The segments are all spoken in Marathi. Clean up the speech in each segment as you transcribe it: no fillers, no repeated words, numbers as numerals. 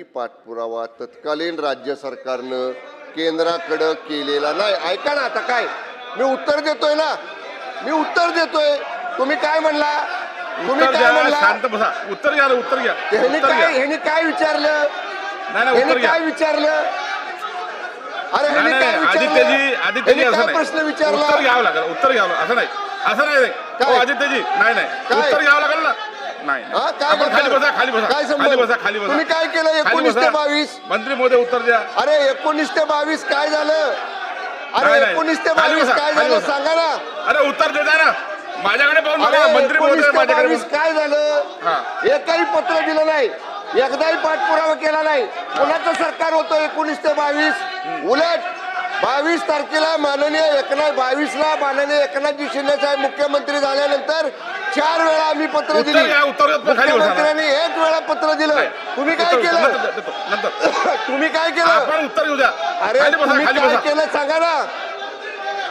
पाठपुरावा तत्कालीन राज्य सरकारनं केंद्राकडे केलेला नाही। ऐका ना, आता काय मी उत्तर देतोय ना, मी उत्तर देतोय। तुम्ही काय म्हणला? तुम्ही काय म्हणला? शांत बसा, उत्तर घ्या, उत्तर घ्या। ह्यानी काय विचारलं? ह्यानी काय विचारलं? अरे ह्यानी काय विचारलं? आदित्यजी काय प्रश्न विचारला? उत्तर घ्यावं लागेल, उत्तर घ्यावं, असं नाही, असं नाही। आदित्यजी नाही, उत्तर घ्यावं लागेल ना। नाही, आपण खाली बसा, खाली बसा, खाली बसा, खाली बसा। तुम्ही काय केलं 19 ते 22? मंत्री महोदय उत्तर द्या। अरे 19 ते 22 काय झालं? अरे 19 ते 22 काय झालं सांगा ना। अरे उत्तर देता ना, माझ्याकडे पाहून बघा। मंत्री महोदय माझ्याकडे काय झालं? एकही पत्र दिलं नाही, एकदाही पाठपुरावा केला नाही। कोणाचं सरकार होतं 19 ते 22? उलट 22 तारखेला माननीय एकनाथजी शिंदे साहेब मुख्यमंत्री झाल्यानंतर 4 वेळा आम्ही पत्र दिली, मुख्यमंत्र्यांनी 1 वेळा पत्र दिलं। तुम्ही काय केलं? तुम्ही काय केलं? उत्तर घेऊ द्या। अरे तुम्ही काय केलं सांगा ना।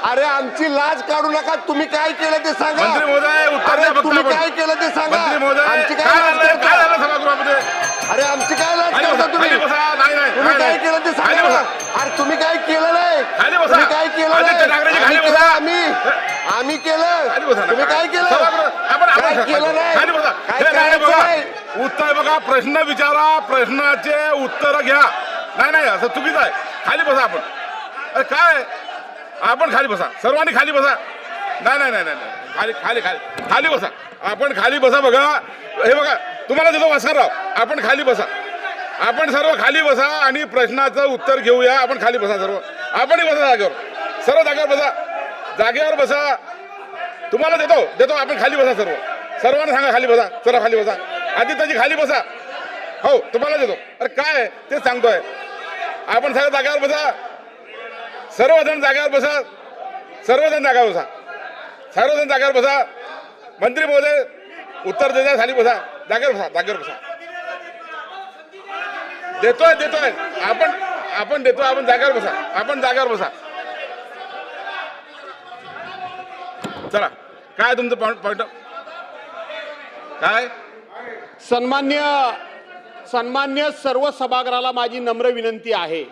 अरे आमची लाज काढू नका, तुम्ही काय केलं ते सांगा। मंत्री महोदय उत्तर द्या। तुम्ही काय केलं ते सांगा। आमची काय झालं सभागृहामध्ये? अरे आमची काय लाज करता तुम्ही? तुम्ही काय केलं ते सांगा। अरे तुम्ही काय केलं नाही, तुम्ही काय केलं नाही? आम्ही केलं, तुम्ही काय केलं? काय केलं नाही? उत्तर बघा, प्रश्न विचारा, प्रश्नाचे उत्तर घ्या। नाही असं चुकीचं आहे। खाली बसा आपण। अरे काय आपण खाली बसा, सर्वांनी खाली बसा। नाही, खाली खाली खाली खाली बसा, आपण खाली बसा। बघा हे बघा, तुम्हाला देतो वासरराव, आपण खाली बसा, आपण सर्व खाली बसा आणि प्रश्नाचं उत्तर घेऊया। आपण खाली बसा, सर्व आपणही बसा जागेवर, सर्व जागेवर बसा, जागेवर बसा। तुम्हाला देतो आपण खाली बसा, सर्वांना सांगा खाली बसा, सर्व खाली बसा। आदित्यजी खाली बसा, हो तुम्हाला देतो। अरे काय ते सांगतोय, आपण सगळं जागेवर बसा, सर्वजण जागेवर बसा, सर्वजण जागेवर बसा, सर्वजण जागेवर बसा। मंत्री महोदय उत्तर देता, खाली बसा, जागेवर बसा, जागेवर बसा। देतोय आपण देतोय, आपण जागेवर बसा, आपण जागेवर बसा। चला, काय तुमचं पॉइंट काय? सन्मान्य सर्व सभागृहाला माझी नम्र विनंती आहे।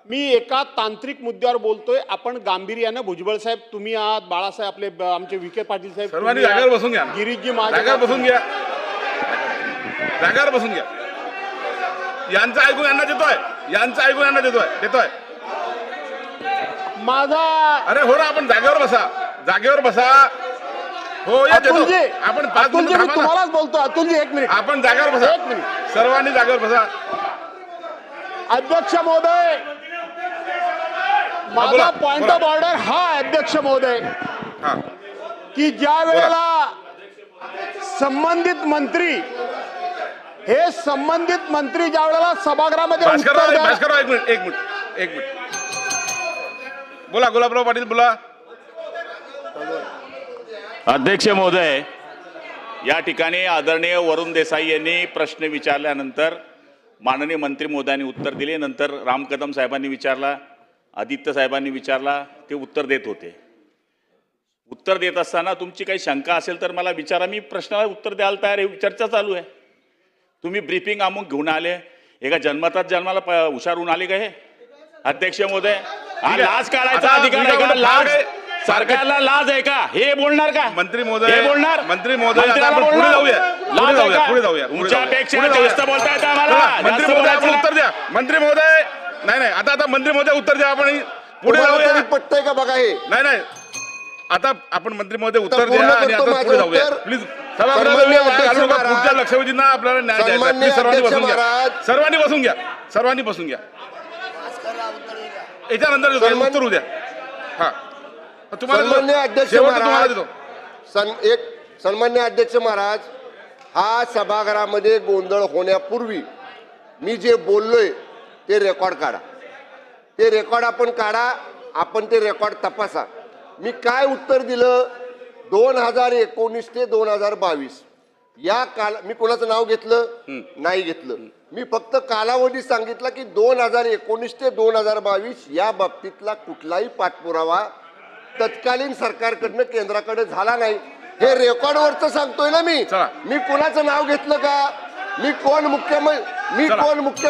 मी एका तांत्रिक मुद्द्यावर बोलतोय, आपण गांभीर्यानं, भुजबळ साहेब तुम्ही आहात, बाळासाहेब आपले आमचे विखे पाटील साहेब, सर्वांनी जागेवर बसून घ्या, गिरीशजी जागेवर बसून घ्या, जागेवर बसून घ्या। यांचं ऐकून यांना देतोय, माझा। अरे हो ना, आपण जागेवर बसा, हो या देतो आपण। 5 मिनिट तुम्हालाच बोलतो अतुलजी, 1 मिनिट आपण जागेवर बसा, 1 मिनिट, सर्वांनी जागेवर बसा। अध्यक्ष महोदय, माझा पॉइंट ऑफ ऑर्डर हा अध्यक्ष महोदय, की ज्या वेळेला संबंधित मंत्री ज्या वेळेला सभागृहामध्ये भास्करराव एक मिनिट बोला, गुलाबराव पाटील बोला। अध्यक्ष महोदय, या ठिकाणी आदरणीय वरुण देसाई यांनी प्रश्न विचारल्यानंतर माननीय मंत्री महोदयांनी उत्तर दिले। नंतर राम कदम साहेबांनी विचारला, आदित्य साहेबांनी विचारला, ते उत्तर देत होते। उत्तर देत असताना तुमची काही शंका असेल तर मला विचारा, मी प्रश्नाला उत्तर द्यायला तयार आहे। चर्चा चालू आहे, तुम्ही ब्रीफिंग अमुक घेऊन आले, एका जन्माला हुशार होऊन आले का हे? अध्यक्ष महोदय, हा लाज काढायचा अधिकार आहे का? लाज सरकारला लाज आहे का? हे बोलणार का मंत्री महोदय? हे बोलणार मंत्री महोदय, पुढे जाऊया। तुमच्यापेक्षा जास्त बोलता येतं आम्हाला। मंत्री महोदय आपण उत्तर द्या। मंत्री महोदय नाही, आता मंत्री महोदय उत्तर द्या, आपण पुढे जाऊया। पटतंय का बघा हे? नाही, आता आपण मंत्री महोदय उत्तर द्या आणि आता पुढे जाऊया प्लीज। पुढच्या लक्षवेधींना आपल्याला न्याय द्यायचा। सर्वांनी बसून घ्या, याच्यानंतर उत्तर उद्या। सन्मान्य अध्यक्ष महाराज, हा सभागृहामध्ये गोंधळ होण्यापूर्वी मी जे बोललोय ते रेकॉर्ड काढा, ते रेकॉर्ड आपण काढा, आपण ते रेकॉर्ड तपासा। मी काय उत्तर दिलं 2019 ते 2022 या मी कोणाचं नाव घेतलं नाही घेतलं, मी फक्त कालावधी सांगितला की 2019 ते 2022 या बाबतीतला कुठलाही पाठपुरावा तत्कालीन सरकारकडनं केंद्राकडे झाला नाही। हे रेकॉर्डवरच सांगतोय ना मी कोणाचं नाव घेतलं का? मी कोण मुख्य